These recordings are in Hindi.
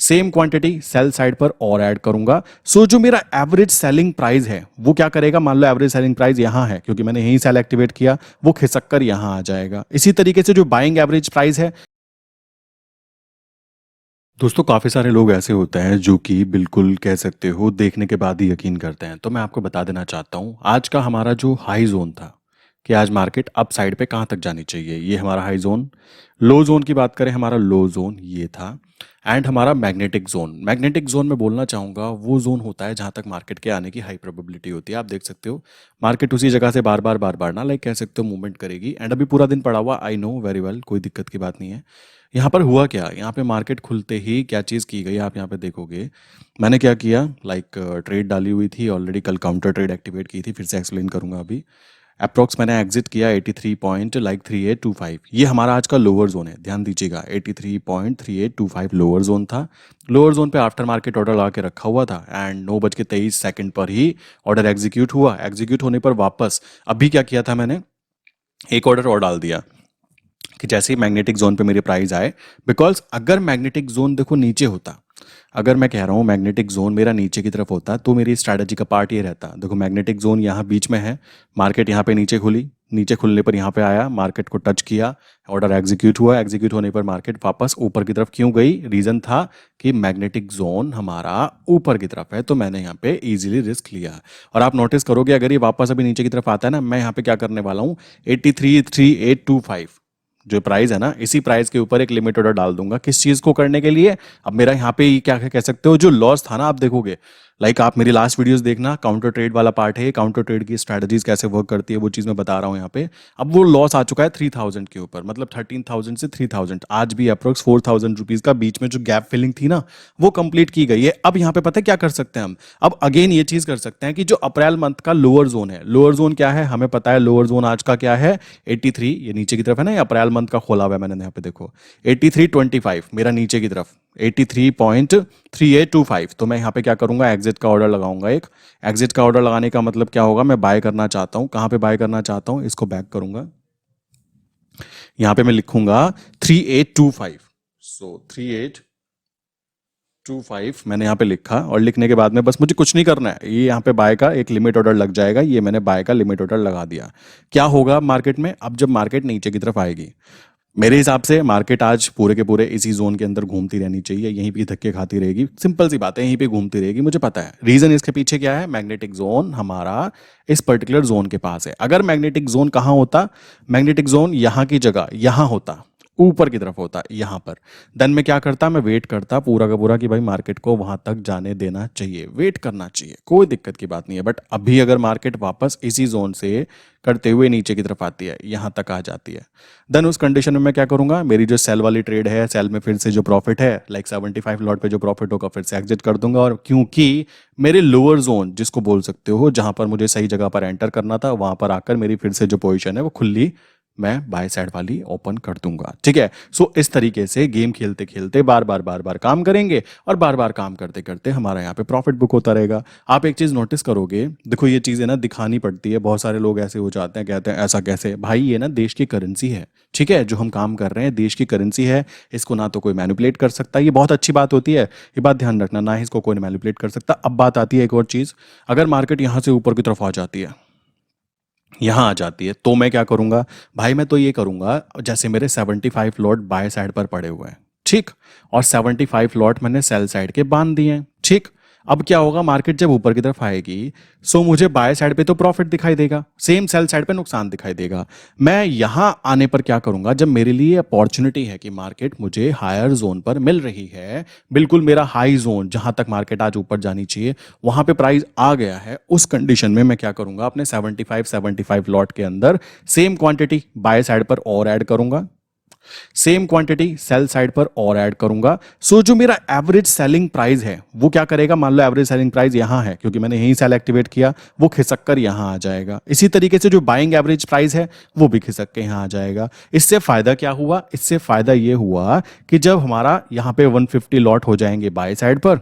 सेम क्वांटिटी सेल साइड पर और ऐड करूंगा। सो जो मेरा एवरेज सेलिंग प्राइस है वो क्या करेगा, मान लो एवरेज सेलिंग प्राइस यहां है क्योंकि मैंने यही सेल एक्टिवेट किया, वो खिसक कर यहां आ जाएगा। इसी तरीके से जो बाइंग एवरेज प्राइस है। दोस्तों काफ़ी सारे लोग ऐसे होते हैं जो कि बिल्कुल कह सकते हो देखने के बाद ही यकीन करते हैं। तो मैं आपको बता देना चाहता हूँ आज का हमारा जो हाई जोन था कि आज मार्केट अप साइड पे कहाँ तक जानी चाहिए, ये हमारा हाई जोन। लो जोन की बात करें, हमारा लो जोन ये था। एंड हमारा मैग्नेटिक जोन में बोलना चाहूँगा वो जोन होता है जहाँ तक मार्केट के आने की हाई प्रोबेबिलिटी होती है। आप देख सकते हो मार्केट उसी जगह से बार बार ना लाइक कह सकते हो मूवमेंट करेगी। एंड अभी पूरा दिन पड़ा हुआ, आई नो वेरी वेल, कोई दिक्कत की बात नहीं है। यहाँ पर हुआ क्या, यहाँ पे मार्केट खुलते ही क्या चीज़ की गई आप यहाँ पे देखोगे। मैंने क्या किया, लाइक ट्रेड डाली हुई थी ऑलरेडी, कल काउंटर ट्रेड एक्टिवेट की थी, फिर से एक्सप्लेन करूंगा अभी। अप्रॉक्स मैंने एग्जिट किया 83.3825। ये हमारा आज का लोअर जोन है, ध्यान दीजिएगा 83.3825 लोअर जोन था। लोअर जोन पे आफ्टर मार्केट ऑर्डर लगा के रखा हुआ था एंड 9:23 पर ही ऑर्डर एग्जीक्यूट हुआ। एग्जीक्यूट होने पर वापस अभी क्या किया था, मैंने एक ऑर्डर और डाल दिया कि जैसे ही मैग्नेटिक जोन पे मेरे प्राइस आए। बिकॉज अगर मैग्नेटिक जोन देखो नीचे होता, अगर मैं कह रहा हूँ मैग्नेटिक जोन मेरा नीचे की तरफ होता तो मेरी स्ट्रैटेजी का पार्ट ये रहता। देखो मैग्नेटिक जोन यहाँ बीच में है, मार्केट यहाँ पे नीचे खुली, नीचे खुलने पर यहाँ पे आया, मार्केट को टच किया, ऑर्डर एग्जीक्यूट हुआ। एग्जीक्यूट होने पर मार्केट वापस ऊपर की तरफ क्यों गई, रीजन था कि मैग्नेटिक जोन हमारा ऊपर की तरफ है, तो मैंने यहाँ पे इजीली रिस्क लिया। और आप नोटिस करोगे अगर ये वापस अभी नीचे की तरफ आता है ना, मैं यहाँ पे क्या करने वाला हूँ, 83.3825 जो प्राइस है ना, इसी प्राइस के ऊपर एक लिमिट ऑर्डर डाल दूंगा। किस चीज को करने के लिए, अब मेरा यहाँ पे क्या कह सकते हो जो लॉस था ना, आप देखोगे लाइक आप मेरी लास्ट वीडियोस देखना, काउंटर ट्रेड वाला पार्ट है, काउंटर ट्रेड की स्ट्रेटजीज कैसे वर्क करती है वो चीज मैं बता रहा हूँ यहाँ पे। अब वो लॉस आ चुका है 3000 के ऊपर, मतलब 13,000 से 3000, आज भी अप्रोक्स 4000 रुपीज का बीच में जो गैप फिलिंग थी ना वो कंप्लीट की गई है। अब यहाँ पे पता है क्या कर सकते हैं हम, अब अगेन ये चीज कर सकते हैं कि जो अप्रैल मंथ का लोअर जोन है, लोअर जोन क्या है हमें पता है, लोअर जोन आज का क्या है 83, ये नीचे की तरफ है ना, ये अप्रैल मंथ का खोला हुआ है मैंने यहाँ पे देखो 83.25 मेरा नीचे की तरफ 83.3825। तो मैं यहाँ पे क्या करूंगा, एग्जिट का ऑर्डर लगाऊंगा। एक एग्जिट का ऑर्डर लगाने का मतलब क्या होगा, मैं बाय करना चाहता हूँ, कहाँ पे बाय करना चाहता हूँ, इसको बैक करूंगा, यहाँ पे मैं लिखूंगा 3825। सो 3825 मैंने यहाँ पे लिखा, और लिखने के बाद में बस मुझे कुछ नहीं करना है, ये यहाँ पे बाय का एक लिमिट ऑर्डर लग जाएगा। ये मैंने बाय का लिमिट ऑर्डर लगा दिया। क्या होगा मार्केट में, अब जब मार्केट नीचे की तरफ आएगी, मेरे हिसाब से मार्केट आज पूरे के पूरे इसी जोन के अंदर घूमती रहनी चाहिए, यहीं पे धक्के खाती रहेगी, सिंपल सी बात है, यहीं पे घूमती रहेगी। मुझे पता है रीजन इसके पीछे क्या है, मैग्नेटिक जोन हमारा इस पर्टिकुलर जोन के पास है। अगर मैग्नेटिक जोन कहाँ होता, मैग्नेटिक जोन यहाँ की जगह यहाँ होता, ऊपर की तरफ होता यहाँ पर, देन मैं क्या करता, मैं वेट करता पूरा का पूरा कि भाई मार्केट को वहां तक जाने देना चाहिए, वेट करना चाहिए, कोई दिक्कत की बात नहीं है। बट अभी अगर मार्केट वापस इसी जोन से करते हुए नीचे की तरफ आती है, यहाँ तक आ जाती है, देन उस कंडीशन में मैं क्या करूंगा, मेरी जो सेल वाली ट्रेड है, सेल में फिर से जो प्रॉफिट है लाइक 75 लॉट पे जो प्रॉफिट होगा फिर से एग्जिट कर दूंगा। और क्योंकि मेरे लोअर जोन जिसको बोल सकते हो, जहां पर मुझे सही जगह पर एंटर करना था, वहां पर आकर मेरी फिर से जो पोजीशन है वो खुली, मैं बाय साइड वाली ओपन कर दूंगा। ठीक है, सो इस तरीके से गेम खेलते खेलते बार बार काम करेंगे, और बार बार काम करते करते हमारा यहाँ पे प्रॉफिट बुक होता रहेगा। आप एक चीज नोटिस करोगे, देखो ये चीजें ना दिखानी पड़ती है, बहुत सारे लोग ऐसे हो जाते हैं, कहते हैं ऐसा कैसे, भाई ये ना देश की करेंसी है। ठीक है, जो हम काम कर रहे हैं देश की करेंसी है, इसको ना तो कोई मैनिपुलेट कर सकता, ये बहुत अच्छी बात होती है, ये बात ध्यान रखना, ना ही इसको कोई मैनिपुलेट कर सकता। अब बात आती है एक और चीज, अगर मार्केट यहाँ से ऊपर की तरफ आ जाती है, यहां आ जाती है, तो मैं क्या करूंगा भाई, मैं तो ये करूंगा जैसे मेरे 75 लॉट बाय साइड पर पड़े हुए हैं, ठीक, और 75 लॉट मैंने सेल साइड के बांध दिए हैं। ठीक, अब क्या होगा, मार्केट जब ऊपर की तरफ आएगी सो मुझे बाय साइड पे तो प्रॉफिट दिखाई देगा, सेम सेल साइड पे नुकसान दिखाई देगा। मैं यहां आने पर क्या करूंगा, जब मेरे लिए अपॉर्चुनिटी है कि मार्केट मुझे हायर जोन पर मिल रही है, बिल्कुल मेरा हाई जोन जहां तक मार्केट आज ऊपर जानी चाहिए वहां पे प्राइस आ गया है, उस कंडीशन में मैं क्या करूंगा, अपने 75 लॉट के अंदर सेम क्वांटिटी बाय साइड पर और ऐड करूंगा, सेम क्वांटिटी सेल साइड पर और ऐड करूंगा। सो जो मेरा एवरेज सेलिंग प्राइस है वो क्या करेगा, मान लो एवरेज सेलिंग प्राइस यहां है क्योंकि मैंने यही सेल एक्टिवेट किया, वो खिसक कर यहां आ जाएगा। इसी तरीके से जो बाइंग एवरेज प्राइस है वो भी खिसक के यहां आ जाएगा। इससे फायदा क्या हुआ, इससे फायदा ये हुआ कि जब हमारा यहां पे 150 लॉट हो जाएंगे बाय साइड पर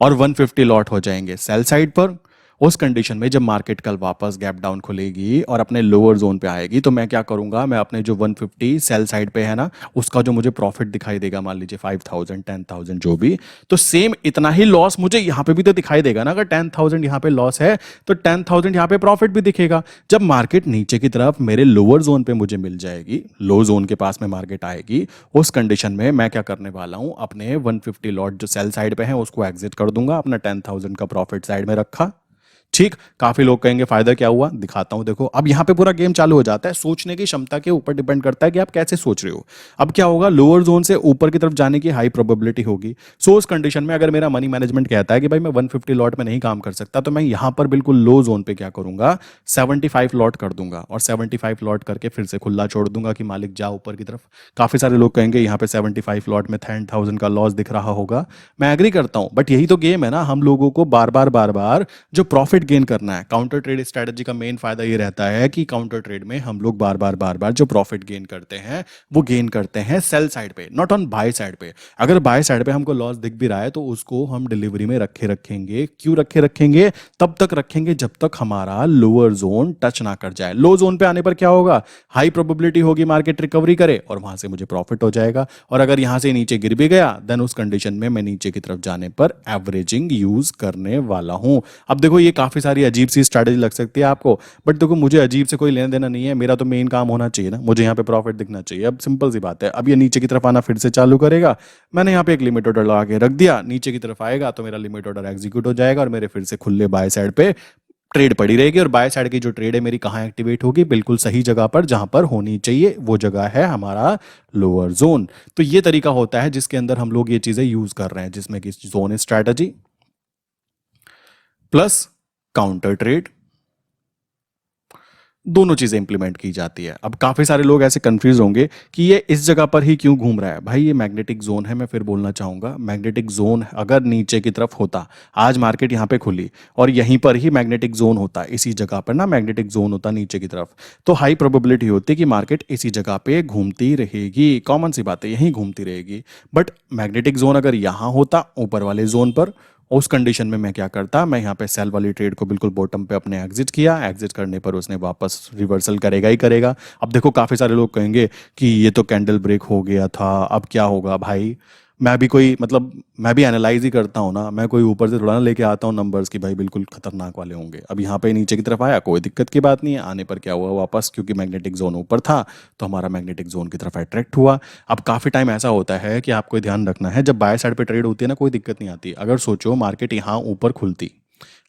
और 150 लॉट हो जाएंगे सेल साइड पर, उस कंडीशन में जब मार्केट कल वापस गैप डाउन खुलेगी और अपने लोअर जोन पे आएगी तो मैं क्या करूंगा, मैं अपने जो 150 सेल साइड पे है ना, उसका जो मुझे प्रॉफिट दिखाई देगा, मान लीजिए 5000 10,000 जो भी, तो सेम इतना ही लॉस मुझे यहां पे भी तो दिखाई देगा ना। अगर 10,000 यहां पे लॉस है तो 10,000 यहां पे प्रॉफिट भी दिखेगा। जब मार्केट नीचे की तरफ मेरे लोअर जोन पे मुझे मिल जाएगी, लो जोन के पास में मार्केट आएगी, उस कंडीशन में मैं क्या करने वाला हूं, अपने 150 लॉट जो सेल साइड पे है उसको एग्जिट कर दूंगा, अपना 10,000 का प्रॉफिट साइड में रखा। ठीक, काफी लोग कहेंगे फायदा क्या हुआ, दिखाता हूं। देखो अब यहां पे पूरा गेम चालू हो जाता है। सोचने की क्षमता के ऊपर डिपेंड करता है कि आप कैसे सोच रहे हो। अब क्या होगा, लोअर जोन से ऊपर की तरफ जाने की हाई प्रोबेबिलिटी होगी। सो उस कंडीशन में अगर मेरा मनी मैनेजमेंट कहता है कि भाई मैं 150 लॉट में नहीं काम कर सकता, तो मैं यहां पर बिल्कुल लो जोन पे क्या करूंगा, 75 लॉट कर दूंगा और 75 लॉट करके फिर से खुला छोड़ दूंगा कि मालिक जा ऊपर की तरफ। काफी सारे लोग कहेंगे यहाँ पे 75 लॉट में 10,000 का लॉस दिख रहा होगा। मैं एग्री करता हूं, बट यही तो गेम है ना। हम लोगों को बार बार जो प्रॉफिट गेन करना है, काउंटर ट्रेड स्ट्रेटजी का मेन फायदा ये रहता है कि काउंटर ट्रेड में हम लोग बार बार जो प्रॉफिट गेन करते हैं वो गेन करते हैं सेल साइड पे, नॉट ऑन बाय साइड पे। अगर बाय साइड पे हमको लॉस दिख भी रहा है तो उसको हम डिलीवरी में रखेंगे। क्यों रखेंगे? तब तक रखेंगे जब तक हमारा लोअर जोन टच ना कर जाए। लो जोन पे आने पर क्या होगा, हाई प्रोबेबिलिटी होगी मार्केट रिकवरी करे और वहां से मुझे प्रॉफिट हो जाएगा। और अगर यहां से नीचे गिर भी गया देन उस कंडीशन में मैं नीचे की तरफ जाने पर एवरेजिंग यूज करने वाला हूं। अब देखो ये काफी सारी अजीब सी स्ट्रैटेजी लग सकती है आपको, बट देखो मुझे अजीब से कोई लेना देना नहीं है। मेरा तो मेन काम होना चाहिए ना, मुझे यहाँ पे प्रॉफिट दिखना चाहिए। अब सिंपल सी बात है, अब ये नीचे की तरफ आना फिर से चालू करेगा। मैंने यहाँ पे एक लिमिट ऑर्डर लगा के रख दिया, नीचे की तरफ आएगा तो मेरा लिमिट ऑर्डर एग्जीक्यूट हो जाएगा और मेरे फिर से खुले बाय साइड पे ट्रेड पड़ी रहेगी। और बाय साइड की जो ट्रेड है मेरी कहाँ एक्टिवेट होगी, बिल्कुल सही जगह पर जहां पर होनी चाहिए। वो जगह है हमारा लोअर जोन। तो ये तरीका होता है जिसके अंदर हम लोग ये चीजें यूज कर रहे हैं, जिसमें कि zone strategy plus counter trade, दोनों चीजें इंप्लीमेंट की जाती है। अब काफी सारे लोग ऐसे कंफ्यूज होंगे कि ये इस जगह पर ही क्यों घूम रहा है। भाई ये मैग्नेटिक जोन है। मैं फिर बोलना चाहूंगा, मैग्नेटिक जोन अगर नीचे की तरफ होता, आज मार्केट यहां पे खुली और यहीं पर ही मैग्नेटिक जोन होता, इसी जगह पर ना मैग्नेटिक जोन होता नीचे की तरफ, तो हाई प्रोबेबिलिटी होती कि मार्केट इसी जगह पे घूमती रहेगी। कॉमन सी बात है, यहीं घूमती रहेगी। बट मैग्नेटिक जोन अगर यहां होता ऊपर वाले जोन पर, उस कंडीशन में मैं क्या करता, मैं यहाँ पे सेल वाली ट्रेड को बिल्कुल बॉटम पे अपने एग्जिट किया। एग्जिट करने पर उसने वापस रिवर्सल करेगा ही करेगा। अब देखो काफी सारे लोग कहेंगे कि ये तो कैंडल ब्रेक हो गया था, अब क्या होगा। भाई मैं भी कोई मतलब मैं भी एनालाइज ही करता हूँ ना, मैं कोई ऊपर से थोड़ा ना लेके आता हूँ नंबर्स की भाई बिल्कुल खतरनाक वाले होंगे। अब यहाँ पे नीचे की तरफ आया, कोई दिक्कत की बात नहीं है। आने पर क्या हुआ वापस, क्योंकि मैग्नेटिक जोन ऊपर था तो हमारा मैग्नेटिक जोन की तरफ अट्रैक्ट हुआ। अब काफी टाइम ऐसा होता है कि आपको ध्यान रखना है, जब बाय साइड पे ट्रेड होती है ना कोई दिक्कत नहीं आती। अगर सोचो मार्केट यहाँ ऊपर खुलती,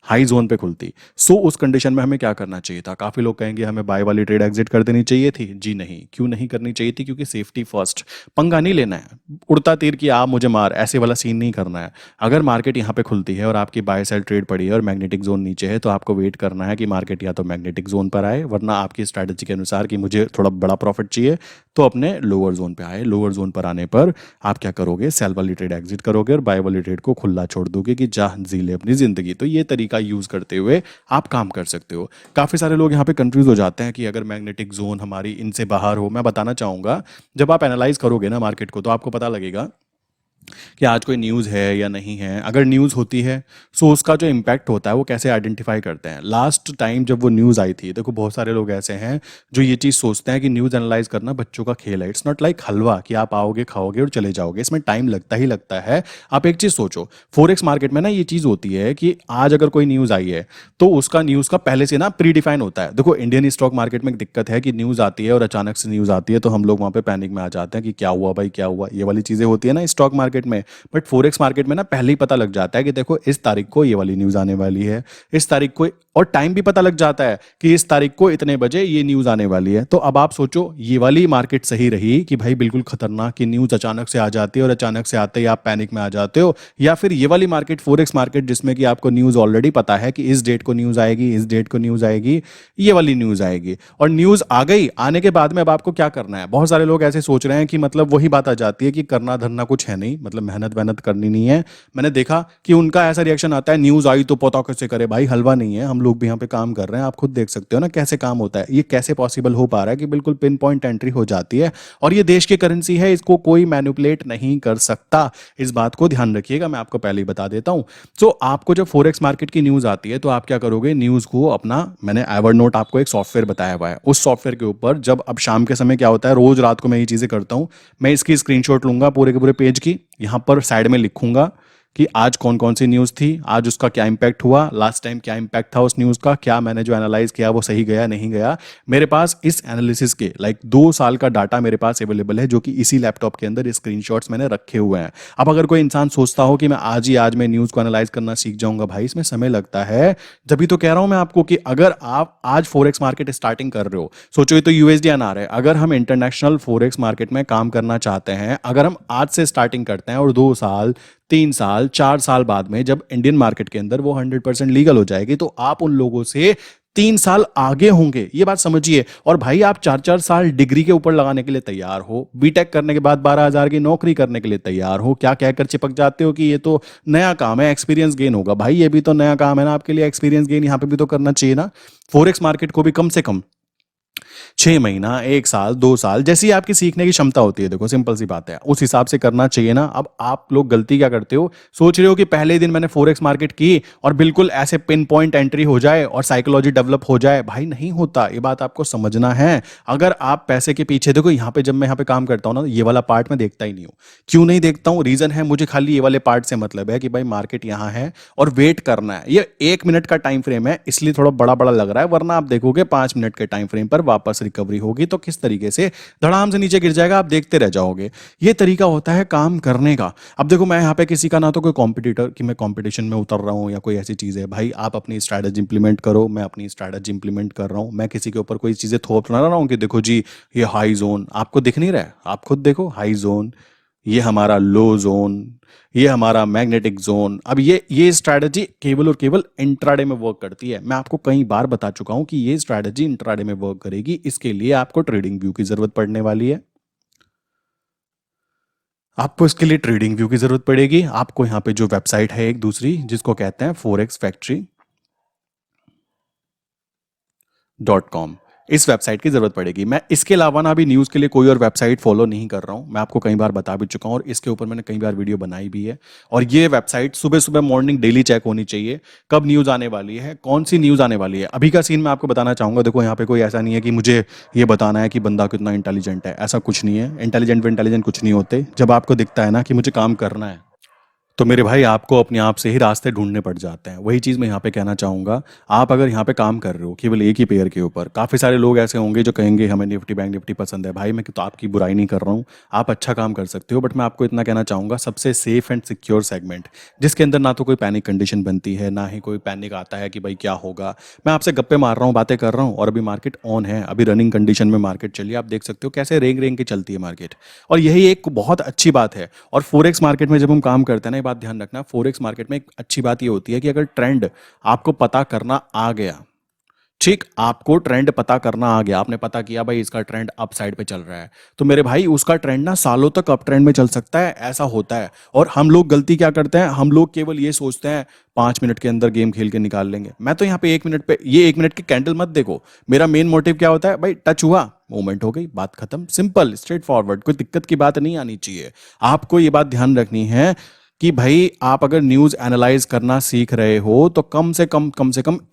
हाई जोन पे खुलती, सो उस कंडीशन में हमें क्या करना चाहिए था। काफी लोग कहेंगे हमें बाय वाली ट्रेड एग्जिट कर देनी चाहिए थी। जी नहीं, क्यों नहीं करनी चाहिए थी, क्योंकि सेफ्टी फर्स्ट। पंगा नहीं लेना है, उड़ता तीर की आप मुझे मार ऐसे वाला सीन नहीं करना है। अगर मार्केट यहाँ पे खुलती है और आपकी बाय साइड ट्रेड पड़ी है और मैग्नेटिक जोन नीचे है, तो आपको वेट करना है कि मार्केट या तो मैग्नेटिक जोन पर आए, वरना आपकी स्ट्रैटेजी के अनुसार कि मुझे थोड़ा बड़ा प्रॉफिट चाहिए तो अपने लोअर जोन पे आए। लोअर जोन पर आने पर आप क्या करोगे, सेल वाली ट्रेड एग्जिट करोगे और बाय वाली ट्रेड को खुला छोड़ दोगे कि जा जी ले अपनी जिंदगी। तो ये तरीका यूज करते हुए आप काम कर सकते हो। काफी सारे लोग यहाँ पे कंफ्यूज हो जाते हैं कि अगर मैग्नेटिक जोन हमारी इनसे बाहर हो। मैं बताना चाहूंगा, जब आप एनालाइज करोगे ना मार्केट को तो आपको पता लगेगा कि आज कोई न्यूज़ है या नहीं है। अगर न्यूज़ होती है सो उसका जो इम्पैक्ट होता है वो कैसे आइडेंटिफाई करते हैं। लास्ट टाइम जब वो न्यूज़ आई थी, देखो बहुत सारे लोग ऐसे हैं जो ये चीज़ सोचते हैं कि न्यूज़ एनालाइज करना बच्चों का खेल है। इट्स नॉट लाइक हलवा कि आप आओगे खाओगे और चले जाओगे, इसमें टाइम लगता ही लगता है। आप एक चीज़ सोचो, फॉरेक्स मार्केट में ना ये चीज़ होती है कि आज अगर कोई न्यूज़ आई है तो उसका न्यूज़ का पहले से ना प्री डिफाइन होता है। देखो इंडियन स्टॉक मार्केट में एक दिक्कत है कि न्यूज़ आती है और अचानक से न्यूज़ आती है तो हम लोग वहाँ पे पैनिक में आ जाते हैं कि क्या हुआ भाई क्या हुआ, ये वाली चीज़ें होती है ना स्टॉक मार्केट में। बट फॉरेक्स मार्केट में ना पहले ही पता लग जाता है कि देखो इस तारीख को ये वाली न्यूज़ आने वाली है, इस तारीख को, और टाइम भी पता लग जाता है कि इस तारीख को इतने बजे ये न्यूज़ आने वाली है। तो अब आप सोचो ये वाली मार्केट सही रही कि भाई बिल्कुल खतरनाक की न्यूज़ अचानक से आ जाती है और अचानक से आते ही आप पैनिक में आ जाते हो, या फिर ये वाली मार्केट फॉरेक्स मार्केट जिसमें कि आपको न्यूज़ ऑलरेडी पता है कि इस डेट को न्यूज़ आएगी, इस डेट को न्यूज़ आएगी, ये वाली न्यूज़ आएगी और न्यूज़ आ गई। आने के बाद में अब आपको क्या करना है। बहुत सारे लोग ऐसे सोच रहे हैं कि मतलब वही बात आ जाती है कि करना धरना कुछ है नहीं, मतलब मेहनत वहनत करनी नहीं है। मैंने देखा कि उनका ऐसा रिएक्शन आता है, न्यूज़ आई तो पता कैसे करे भाई, हलवा नहीं है, हम लोग भी यहाँ पे काम कर रहे हैं, आप खुद देख सकते हो ना कैसे काम होता है। ये कैसे पॉसिबल हो पा रहा है कि बिल्कुल पिन पॉइंट एंट्री हो जाती है, और ये देश की करेंसी है, इसको कोई मैनिपुलेट नहीं कर सकता। इस बात को ध्यान रखिएगा, मैं आपको पहले ही बता देता हूँ। तो आपको जब फॉरेक्स मार्केट की न्यूज़ आती है तो आप क्या करोगे, न्यूज़ को अपना, मैंने एवरनोट आपको एक सॉफ्टवेयर बताया हुआ है, उस सॉफ्टवेयर के ऊपर जब अब शाम के समय क्या होता है, रोज रात को मैं ये चीज़ें करता हूँ, मैं इसकी स्क्रीनशॉट लूंगा पूरे के पूरे पेज की, यहाँ पर साइड में लिखूंगा कि आज कौन कौन सी न्यूज़ थी, आज उसका क्या इंपैक्ट हुआ, लास्ट टाइम क्या इंपैक्ट था उस न्यूज़ का, क्या मैंने जो एनालाइज किया वो सही गया नहीं गया। मेरे पास इस एनालिसिस के 2 साल का डाटा मेरे पास अवेलेबल है, जो कि इसी लैपटॉप के अंदर स्क्रीनशॉट्स मैंने रखे हुए हैं। अब अगर कोई इंसान सोचता हो कि मैं आज मैं न्यूज़ को एनालाइज करना सीख जाऊंगा, भाई इसमें समय लगता है। जब भी तो कह रहा हूं मैं आपको कि अगर आप आज फॉरेक्स मार्केट स्टार्टिंग कर रहे हो, सोचो ये तो यूएसडी आ रहा है, अगर हम इंटरनेशनल फॉरेक्स मार्केट में काम करना चाहते हैं, अगर हम आज से स्टार्टिंग करते हैं और 2 साल 3 साल 4 साल बाद में जब इंडियन मार्केट के अंदर वो 100% लीगल हो जाएगी, तो आप उन लोगों से 3 साल आगे होंगे, ये बात समझिए। और भाई आप 4 4 साल डिग्री के ऊपर लगाने के लिए तैयार हो, बीटेक करने के बाद 12,000 की नौकरी करने के लिए तैयार हो, क्या कहकर चिपक जाते हो कि ये तो नया काम है, एक्सपीरियंस गेन होगा। भाई ये भी तो नया काम है ना आपके लिए, एक्सपीरियंस गेन यहाँ पे भी तो करना चाहिए ना। फॉरेक्स मार्केट को भी कम से कम 6 महीना 1 साल 2 साल जैसी आपकी सीखने की क्षमता होती है, देखो सिंपल सी बात है, उस हिसाब से करना चाहिए ना। अब आप लोग गलती क्या करते हो, सोच रहे हो कि पहले ही दिन मैंने फॉरेक्स मार्केट की और बिल्कुल ऐसे पिन पॉइंट एंट्री हो जाए और साइकोलॉजी डेवलप हो जाए। भाई नहीं होता, ये बात आपको समझना है। अगर आप पैसे के पीछे, देखो यहाँ पे जब मैं यहाँ पे काम करता हूँ ना, ये वाला पार्ट मैं देखता ही नहीं हूँ। क्यों नहीं देखता हूँ, रीजन है, मुझे खाली ये वाले पार्ट से मतलब है कि भाई मार्केट यहाँ है और वेट करना है। ये 1 मिनट का टाइम फ्रेम है, इसलिए थोड़ा बड़ा बड़ा लग रहा है, वरना आप देखोगे 5 मिनट के टाइम फ्रेम पर वापस रिकवरी होगी तो किस तरीके से धड़ाम से नीचे गिर जाएगा, आप देखते रह जाओगे। ये तरीका होता है काम करने का। अब देखो मैं यहाँ पे किसी का ना तो कोई कॉम्पिटिटर कि मैं कंपटीशन में उतर रहा हूँ या कोई ऐसी चीज़ है, भाई आप अपनी स्ट्रैटेजी इंप्लीमेंट करो, मैं अपनी स्ट्रैटेजी इंप्लीमेंट कर रहा हूँ। मैं किसी के ऊपर कोई चीज़ें थोप ना रहा हूँ कि देखो जी ये हाई जोन आपको दिख नहीं रहा है, आप खुद देखो हाई जोन, ये हमारा लो जोन, ये हमारा मैग्नेटिक जोन। अब ये स्ट्रैटेजी केवल और केवल इंट्राडे में वर्क करती है। मैं आपको कई बार बता चुका हूं कि ये स्ट्रैटेजी इंट्राडे में वर्क करेगी, इसके लिए आपको ट्रेडिंग व्यू की जरूरत पड़ने वाली है। आपको इसके लिए ट्रेडिंग व्यू की जरूरत पड़ेगी। आपको यहाँ पे जो वेबसाइट है एक दूसरी, जिसको कहते हैं forexfactory.com, इस वेबसाइट की जरूरत पड़ेगी। मैं इसके अलावा ना अभी न्यूज़ के लिए कोई और वेबसाइट फॉलो नहीं कर रहा हूँ, मैं आपको कई बार बता भी चुका हूँ और इसके ऊपर मैंने कई बार वीडियो बनाई भी है। और ये वेबसाइट सुबह सुबह मॉर्निंग डेली चेक होनी चाहिए, कब न्यूज़ आने वाली है, कौन सी न्यूज़ आने वाली है। अभी का सीन मैं आपको बताना चाहूँगा। देखो यहाँ पे कोई ऐसा नहीं है कि मुझे ये बताना है कि बंदा कितना इंटेलिजेंट है, ऐसा कुछ नहीं है। इंटेलिजेंट कुछ नहीं होते। जब आपको दिखता है ना कि मुझे काम करना है, तो मेरे भाई आपको अपने आप से ही रास्ते ढूंढने पड़ जाते हैं। वही चीज़ मैं यहाँ पे कहना चाहूँगा। आप अगर यहाँ पे काम कर रहे हो केवल एक ही पेयर के ऊपर, काफ़ी सारे लोग ऐसे होंगे जो कहेंगे हमें निफ्टी बैंक निफ्टी पसंद है। भाई मैं तो आपकी बुराई नहीं कर रहा हूँ, आप अच्छा काम कर सकते हो, बट मैं आपको इतना कहना चाहूँगा, सबसे सेफ एंड सिक्योर सेगमेंट, जिसके अंदर ना तो कोई पैनिक कंडीशन बनती है, ना ही कोई पैनिक आता है कि भाई क्या होगा। मैं आपसे गप्पे मार रहा हूँ, बातें कर रहा हूँ, और अभी मार्केट ऑन है, अभी रनिंग कंडीशन में मार्केट चलिए, आप देख सकते हो कैसे रेंग रेंग के चलती है मार्केट। और यही एक बहुत अच्छी बात है। और फोरेक्स मार्केट में जब हम काम करते हैं ना, ये बात ध्यान रखना, फोरेक्स मार्केट में एक अच्छी बात ये होती है कि अगर ट्रेंड आपको पता करना आ गया, ठीक, आपको ट्रेंड पता करना आ गया, आपने पता किया भाई इसका ट्रेंड अप साइड पे चल रहा है, तो मेरे भाई उसका ट्रेंड ना सालों तक अप ट्रेंड में चल सकता है, ऐसा होता है। और हम लोग गलती क्या करते हैं, हम लोग केवल ये सोचते हैं 5 मिनट के अंदर गेम खेल के निकाल लेंगे। मैं तो यहाँ पे 1 मिनट पे, ये 1 मिनट की कैंडल मत देखो, मेरा मेन मोटिव क्या होता है, भाई टच हुआ मूवमेंट हो गई, बात खत्म, सिंपल स्ट्रेट फॉरवर्ड, कोई दिक्कत की बात नहीं आनी चाहिए। आपको ये बात ध्यान रखनी है कि भाई आप अगर न्यूज़ एनालाइज करना सीख रहे हो तो कम से कम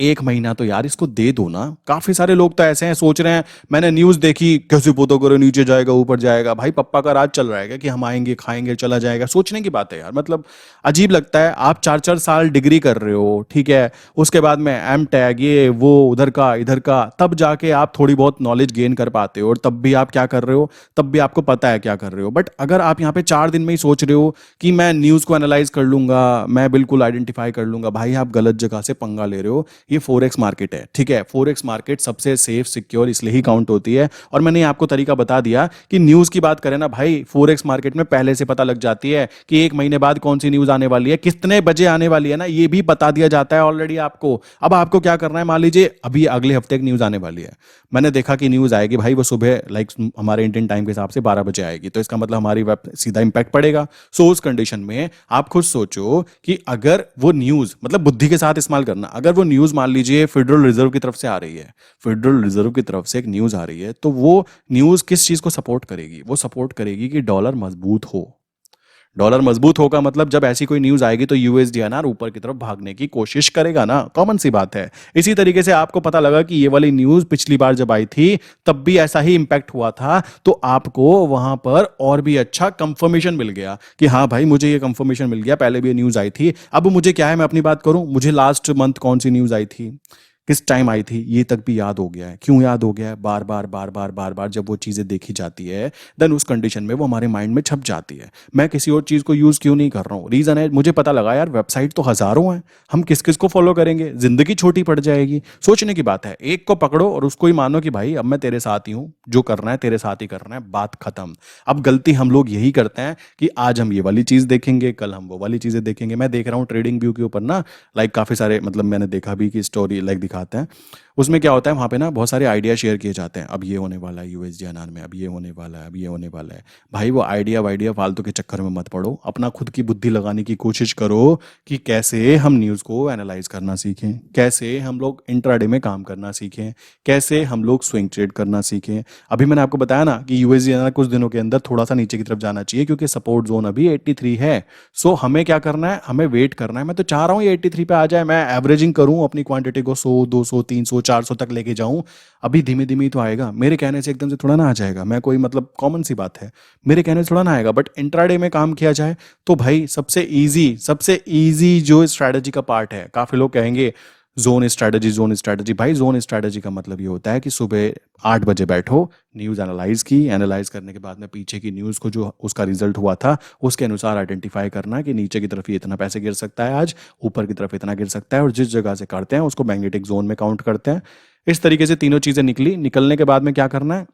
1 महीना तो यार इसको दे दो ना। काफी सारे लोग तो ऐसे हैं, सोच रहे हैं मैंने न्यूज़ देखी, कैसे पता करो नीचे जाएगा ऊपर जाएगा। भाई पप्पा का राज चल रहा है क्या कि हम आएंगे खाएंगे चला जाएगा, सोचने की बात है यार। मतलब अजीब लगता है, आप 4 4 साल डिग्री कर रहे हो, ठीक है, उसके बाद में एम टैग ये वो उधर का इधर का, तब जाके आप थोड़ी बहुत नॉलेज गेन कर पाते हो, और तब भी आप क्या कर रहे हो, तब भी आपको पता है क्या कर रहे हो। बट अगर आप यहाँ पे 4 दिन में ही सोच रहे हो कि मैं न्यूज़ को एनालाइज कर लूंगा, मैं बिल्कुल आइडेंटिफाई कर लूंगा। भाई आप गलत जगह से पंगा ले रहे हो। ये फोरेक्स मार्केट है, ठीक है। फोरेक्स मार्केट सबसे सेफ सिक्योर इसलिए ही काउंट होती है। और मैंने आपको तरीका बता दिया कि न्यूज़ की बात करें ना भाई, फोरेक्स मार्केट में पहले से पता लग जाती है कि एक महीने बाद कौन सी न्यूज़ आने वाली है, कितने बजे आने वाली है ना, ये भी बता दिया जाता है ऑलरेडी आपको। अब आपको क्या करना है, मान लीजिए अभी अगले हफ्ते एक न्यूज़ आने वाली है, मैंने देखा कि न्यूज़ आएगी भाई वो सुबह लाइक हमारे इंडियन टाइम के हिसाब से 12 बजे आएगी, तो इसका मतलब हमारी वेब सीधा इंपैक्ट पड़ेगा। सो उस कंडीशन में आप खुद सोचो कि अगर वो न्यूज़, मतलब बुद्धि के साथ इस्तेमाल करना, अगर वो न्यूज़ मान लीजिए फेडरल रिजर्व की तरफ से आ रही है, फेडरल रिजर्व की तरफ से एक न्यूज़ आ रही है, तो वो न्यूज़ किस चीज़ को सपोर्ट करेगी? वो सपोर्ट करेगी कि डॉलर मजबूत हो। डॉलर मजबूत होगा मतलब जब ऐसी कोई न्यूज आएगी तो यूएसडीएनआर ऊपर की तरफ भागने की कोशिश करेगा ना, कॉमन सी बात है। इसी तरीके से आपको पता लगा कि ये वाली न्यूज पिछली बार जब आई थी तब भी ऐसा ही इंपैक्ट हुआ था, तो आपको वहां पर और भी अच्छा कंफर्मेशन मिल गया कि हाँ भाई मुझे ये कंफर्मेशन मिल गया, पहले भी ये न्यूज आई थी। अब मुझे क्या है, मैं अपनी बात करूं, मुझे लास्ट मंथ कौन सी न्यूज आई थी, किस टाइम आई थी, ये तक भी याद हो गया है। क्यों याद हो गया है? बार बार बार बार बार बार जब वो चीज़ें देखी जाती है, देन उस कंडीशन में वो हमारे माइंड में छप जाती है। मैं किसी और चीज़ को यूज़ क्यों नहीं कर रहा हूँ? रीज़न है, मुझे पता लगा यार वेबसाइट तो हज़ारों हैं, हम किस किस को फॉलो करेंगे, ज़िंदगी छोटी पड़ जाएगी। सोचने की बात है, एक को पकड़ो और उसको ही मानो कि भाई अब मैं तेरे साथ ही हूँ, जो करना है तेरे साथ ही करना है, बात खत्म। अब गलती हम लोग यही करते हैं कि आज हम ये वाली चीज़ देखेंगे, कल हम वो वाली चीज़ें देखेंगे। मैं देख रहा हूँ ट्रेडिंग व्यू के ऊपर ना, लाइक काफ़ी सारे, मतलब मैंने देखा भी कि स्टोरी लाइक दिखाते हैं, उसमें क्या होता है, वहाँ पे ना बहुत सारे आइडिया शेयर किए जाते हैं। अब ये होने वाला है यूएसडीएनआर में, अब ये होने वाला है, अब ये होने वाला है। भाई वो आइडिया वाइडिया फालतू के चक्कर में मत पड़ो, अपना खुद की बुद्धि लगाने की कोशिश करो कि कैसे हम न्यूज़ को एनालाइज करना सीखें, कैसे हम लोग इंट्राडे में काम करना सीखें, कैसे हम लोग स्विंग ट्रेड करना सीखें। अभी मैंने आपको बताया ना कि यूएसडीएनआर कुछ दिनों के अंदर थोड़ा सा नीचे की तरफ जाना चाहिए क्योंकि सपोर्ट जोन अभी 83 है। सो हमें क्या करना है, हमें वेट करना है। मैं तो चाह रहा हूँ ये 83 पे आ जाए, मैं एवरेजिंग करूँ अपनी क्वांटिटी को 100 200 300 400 तक लेके जाऊं। अभी धीमे धीमे ही तो आएगा, मेरे कहने से एकदम से थोड़ा ना आ जाएगा। मैं कोई मतलब कॉमन सी बात है, मेरे कहने से थोड़ा ना आएगा, बट इंट्राडे में काम किया जाए तो भाई सबसे इजी जो स्ट्रैटेजी का पार्ट है। काफी लोग कहेंगे जोन स्ट्रैटेजी, जोन स्ट्रैटेजी। भाई जोन स्ट्रैटेजी का मतलब ये होता है कि सुबह 8 बजे बैठो, न्यूज़ एनालाइज की, एनालाइज करने के बाद में पीछे की न्यूज़ को जो उसका रिजल्ट हुआ था उसके अनुसार आइडेंटिफाई करना कि नीचे की तरफ ये इतना पैसे गिर सकता है आज, ऊपर की तरफ इतना गिर सकता है, और जिस जगह से करते हैं उसको मैग्नेटिक जोन में काउंट करते हैं। इस तरीके से तीनों चीज़ें निकली, निकलने के बाद में क्या करना है,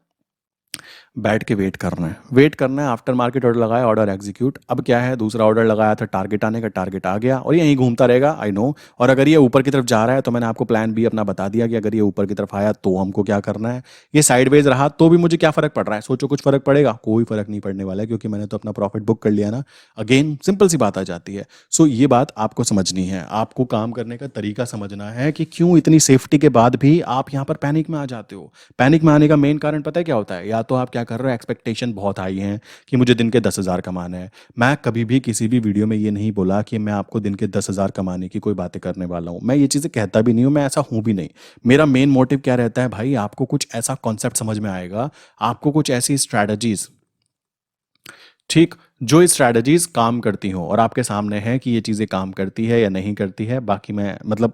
बैठ के वेट करना है, वेट करना है। आफ्टर मार्केट ऑर्डर लगाया, ऑर्डर एग्जीक्यूट। अब क्या है, दूसरा ऑर्डर लगाया था टारगेट आने का, टारगेट आ गया और यहीं घूमता रहेगा, आई नो। और अगर ये ऊपर की तरफ जा रहा है तो मैंने आपको प्लान भी अपना बता दिया कि अगर ये ऊपर की तरफ आया तो हमको क्या करना है। ये साइडवेज रहा तो भी मुझे क्या फर्क पड़ रहा है, सोचो कुछ फर्क पड़ेगा? कोई फर्क नहीं पड़ने वाला है क्योंकि मैंने तो अपना प्रॉफिट बुक कर लिया ना। अगेन सिंपल सी बात आ जाती है। सो ये बात आपको समझनी है, आपको काम करने का तरीका समझना है कि क्यों इतनी सेफ्टी के बाद भी आप यहाँ पर पैनिक में आ जाते हो। पैनिक में आने का मेन कारण पता है क्या होता है? या तो आप क्या कर रहे हो, एक्सपेक्टेशन बहुत हाई है कि मुझे दिन के 10,000 कमाना है। मैं कभी भी किसी भी वीडियो में ये नहीं बोला कि मैं आपको दिन के 10,000 कमाने की कोई बातें करने वाला हूं। मैं ये चीजें कहता भी नहीं हूं, मैं ऐसा हूं भी नहीं। मेरा मेन मोटिव क्या रहता है भाई, आपको कुछ ऐसा कॉन्सेप्ट समझ में आएगा, आपको कुछ ऐसी स्ट्रैटेजीज, ठीक, जो स्ट्रैटेजीज काम करती हो और आपके सामने है कि ये चीज़ें काम करती है या नहीं करती है। बाकी मैं मतलब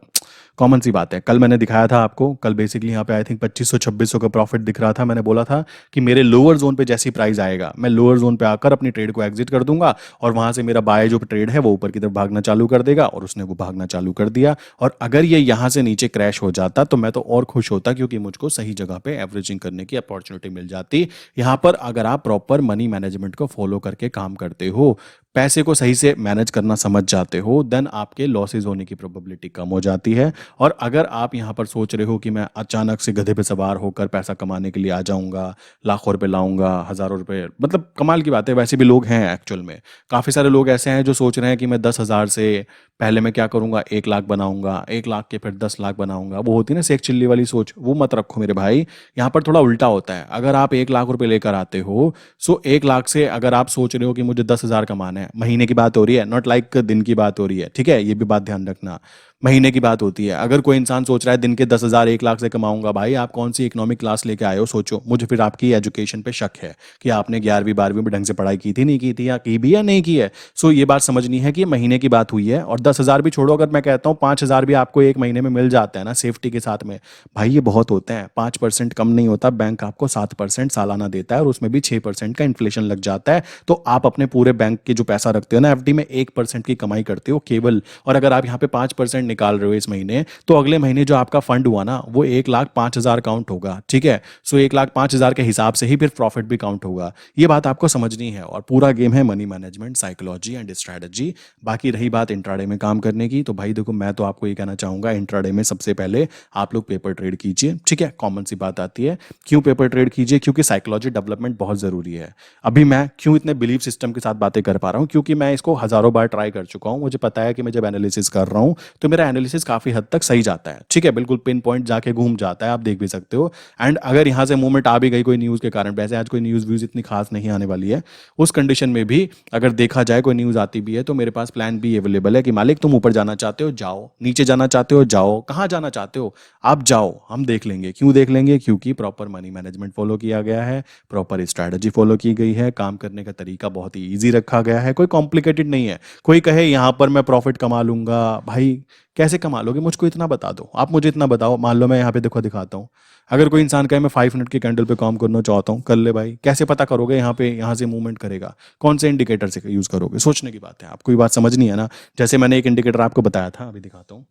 कॉमन सी बात है, कल मैंने दिखाया था आपको, कल बेसिकली यहाँ पे आई थिंक 2500-2600 का प्रॉफिट दिख रहा था। मैंने बोला था कि मेरे लोअर जोन पे जैसी प्राइस आएगा मैं लोअर जोन पे आकर अपनी ट्रेड को एग्जिट कर दूंगा और वहां से मेरा बाय जो ट्रेड है वो ऊपर की तरफ भागना चालू कर देगा, और उसने वो भागना चालू कर दिया। और अगर ये यहाँ से नीचे क्रैश हो जाता तो मैं तो और खुश होता क्योंकि मुझको सही जगह पे एवरेजिंग करने की अपॉर्चुनिटी मिल जाती। यहाँ पर अगर आप प्रॉपर मनी मैनेजमेंट को फॉलो करके काम करते हो, पैसे को सही से मैनेज करना समझ जाते हो, देन आपके लॉसेज होने की प्रोबेबिलिटी कम हो जाती है। और अगर आप यहाँ पर सोच रहे हो कि मैं अचानक से गधे पे सवार होकर पैसा कमाने के लिए आ जाऊंगा, लाखों रुपए लाऊंगा, हज़ारों रुपए, मतलब कमाल की बात है। वैसे भी लोग हैं एक्चुअल में, काफ़ी सारे लोग ऐसे हैं जो सोच रहे हैं कि मैं 10,000 से पहले मैं क्या करूंगा, 1 लाख बनाऊंगा, 1 लाख के फिर 10 लाख बनाऊंगा। वो होती है ना शेख चिल्ली वाली सोच, वो मत रखो मेरे भाई। यहाँ पर थोड़ा उल्टा होता है। अगर आप 1 लाख रुपए लेकर आते हो, सो 1 लाख से अगर आप सोच रहे हो कि मुझे 10,000 कमाना है, महीने की बात हो रही है, नॉट लाइक दिन की बात हो रही है, ठीक है, ये भी बात ध्यान रखना। महीने की बात होती है। अगर कोई इंसान सोच रहा है दिन के 10,000 1 लाख से कमाऊंगा, भाई आप कौन सी इकोनॉमिक क्लास लेके आए हो, सोचो। मुझे फिर आपकी एजुकेशन पे शक है कि आपने 11वीं 12वीं में ढंग से पढ़ाई की थी, नहीं की थी, या की भी या नहीं की है। सो ये बात समझनी है कि ये महीने की बात हुई है। और 10,000 भी छोड़ो, अगर मैं कहता हूँ 5,000 भी आपको एक महीने में मिल जाता है ना सेफ्टी के साथ में, भाई ये बहुत होते हैं। 5% कम नहीं होता। बैंक आपको 7% सालाना देता है और उसमें भी 6% का इन्फ्लेशन लग जाता है। तो आप अपने पूरे बैंक के जो पैसा रखते हो ना एफडी में, 1% की कमाई करते हो केवल। और अगर आप यहाँ पे 5% निकाल रहे हो इस महीने, तो अगले महीने जो आपका फंड हुआ ना वो 1,05,000 काउंट होगा, ठीक है। सो 1,05,000 के हिसाब से ही फिर प्रॉफिट भी काउंट होगा। ये बात आपको समझनी है। और पूरा गेम है money management, psychology and strategy. बाकी रही बात इंट्राडे में काम करने की, तो भाई देखो मैं तो आपको ये कहना चाहूंगा, इंट्राडे में सबसे पहले आप लोग पेपर ट्रेड कीजिए, ठीक है। कॉमन सी बात आती है, क्यों पेपर ट्रेड कीजिए? क्योंकि साइकोलॉजी डेवलपमेंट बहुत जरूरी है। अभी मैं क्यों इतने बिलीव सिस्टम के साथ बातें कर पा रहा हूँ? क्योंकि मैं इसको हजारों बार ट्राई कर चुका हूँ। मुझे पता है कि मैं जब एनालिसिस कर रहा हूँ तो मेरा एनालिसिस काफी हद तक सही जाता है, ठीक है। बिल्कुल पिन पॉइंट जाके घूम जाता है, आप देख भी सकते हो। एंड अगर यहाँ से मूवमेंट आ भी गई कोई न्यूज़ के कारण, वैसे आज कोई न्यूज़ व्यूज़ इतनी खास नहीं आने वाली है, उस कंडीशन में भी अगर देखा जाए कोई न्यूज़ आती भी है तो मेरे पास प्लान बी अवेलेबल है कि मालिक तुम ऊपर जाना चाहते हो जाओ, नीचे जाना चाहते हो जाओ, कहाँ जाना चाहते हो आप जाओ, हम देख लेंगे। क्यों देख लेंगे? क्योंकि प्रॉपर मनी मैनेजमेंट फॉलो किया गया है, प्रॉपर स्ट्रैटेजी फॉलो की गई है, काम करने का तरीका बहुत ही ईजी रखा गया है, कोई कॉम्प्लिकेटेड नहीं है। कोई कहे यहाँ पर मैं प्रॉफिट कमा लूंगा, भाई कैसे कमा लोगे? मुझको इतना बता दो, आप मुझे इतना बताओ। मान लो मैं यहाँ पे देखो दिखाता हूँ, अगर कोई इंसान कहे मैं 5 मिनट के कैंडल पे काम करना चाहता हूँ, कर ले भाई। कैसे पता करोगे यहाँ पे यहाँ से मूवमेंट करेगा? कौन से इंडिकेटर से यूज करोगे? सोचने की बात है, आपको ये बात समझनी है ना। जैसे मैंने एक इंडिकेटर आपको बताया था, अभी दिखाता हूँ।